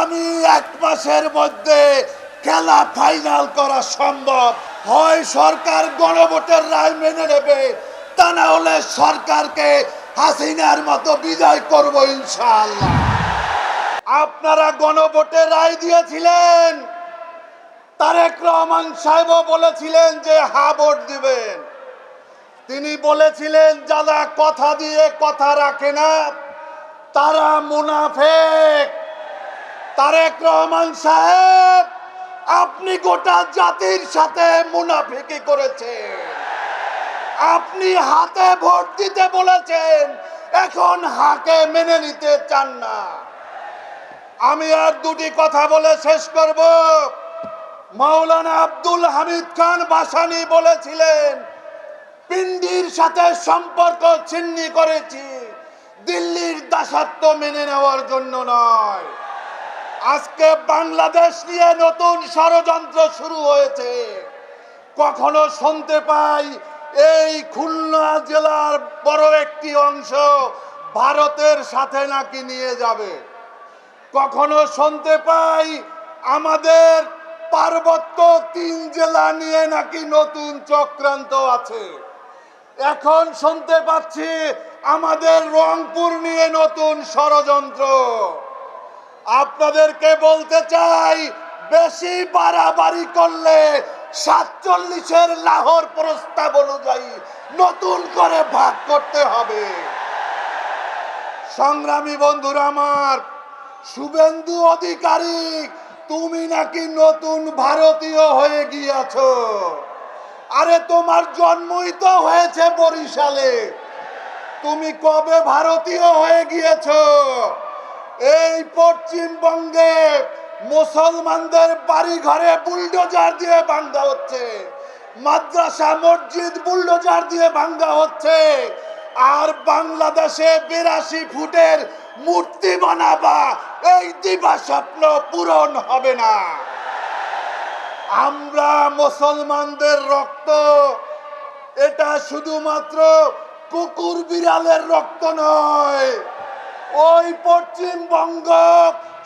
আগামী 1 মাসের মধ্যে খেলা ফাইনাল করা সম্ভব। হয় সরকার গণভোটের রায় মেনে নেবে, তা না হলে সরকারকে হাসিনার মতো বিদায় করব ইনশাআল্লাহ। আপনারা গণভোটের রায় দিয়েছিলেন, তারেক রহমান সাহেবও বলেছিলেন যে হা ভোট দিবেন। তিনি বলেছিলেন যারা কথা দিয়ে কথা রাখে না তারা মুনাফেক। তারেক রহমান সাহেব, আপনি গোটা জাতির সাথে মুনাফিকি করেছেন। আপনি হাতে ভোট দিতে বলেছেন, এখন হাকে মেনে নিতে চান না। আমি আর দুটি কথা বলে শেষ করব। মাওলানা আব্দুল হামিদ খান ভাসানী বলেছিলেন, পিন্ডির সাথে সম্পর্ক ছিন্ন করেছি, দিল্লির দাসত্ব মেনে নেওয়ার জন্য নয়। আজকে বাংলাদেশ নিয়ে নতুন ষড়যন্ত্র শুরু হয়েছে। কখনো শুনতে পাই এই খুলনা জেলার বড় একটি অংশ ভারতের সাথে নাকি নিয়ে যাবে। কখনো শুনতে পাই আমাদের পার্বত্য 3 জেলা নিয়ে নাকি নতুন চক্রান্ত আছে। এখন শুনতে পাচ্ছি আমাদের রংপুর নিয়ে নতুন ষড়যন্ত্র। আপনাদেরকে বলতে চাই, বেশি বাড়াবাড়ি করলে 47-এর লাহোর প্রস্তাব অনুযায়ী নতুন করে ভাগ করতে হবে। সংগ্রামী বন্ধুরা আমার, শুভেন্দু অধিকারী, তুমি নাকি নতুন ভারতীয় হয়ে গিয়েছো। আরে তোমার জন্মই তো হয়েছে বরিশালে, তুমি কবে ভারতীয় হয়ে গিয়েছো? এই পশ্চিমবঙ্গে মুসলমানদের বাড়ি ঘরে বুলডোজার দিয়ে ভাঙা হচ্ছে, মাদ্রাসা মসজিদ বুলডোজার দিয়ে ভাঙা হচ্ছে, আর বাংলাদেশে 82 ফুটের মূর্তি বানাবা, এই দিবা স্বপ্ন পূরণ হবে না। আমরা মুসলমানদের রক্ত, এটা শুধুমাত্র কুকুর বিড়ালের রক্ত নয়। ওই পশ্চিমবঙ্গ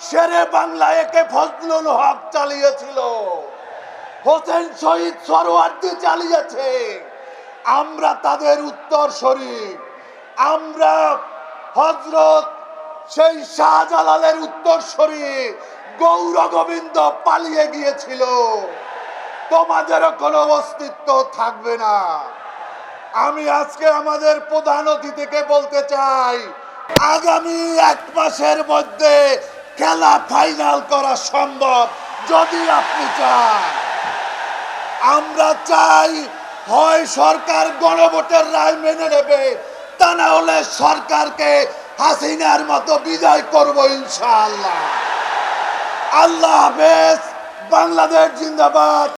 শেরে বাংলা একে ফজলুল হক চালিয়েছিল, হোসেন শহীদ সরওয়ার্দী চালিয়েছে। আমরা তাদের উত্তরসূরি। আমরা হযরত সেই শাহজালালের উত্তরসূরি। গৌর গোবিন্দ পালিয়ে গিয়েছিল, তোমাদেরও কোনো অস্তিত্ব থাকবে না। আমি আজকে আমাদের প্রধান অতিথিকে বলতে চাই, আগামী 1 মাসের মধ্যে খেলা ফাইনাল করা সম্ভব যদি আপনি চান। আমরা চাই হয় সরকার গণভোটের রায় মেনে নেবে, তা না হলে সরকারকে হাসিনার মতো বিদায় করব ইনশাআল্লাহ। আল্লাহ হাফেজ। বাংলাদেশ জিন্দাবাদ।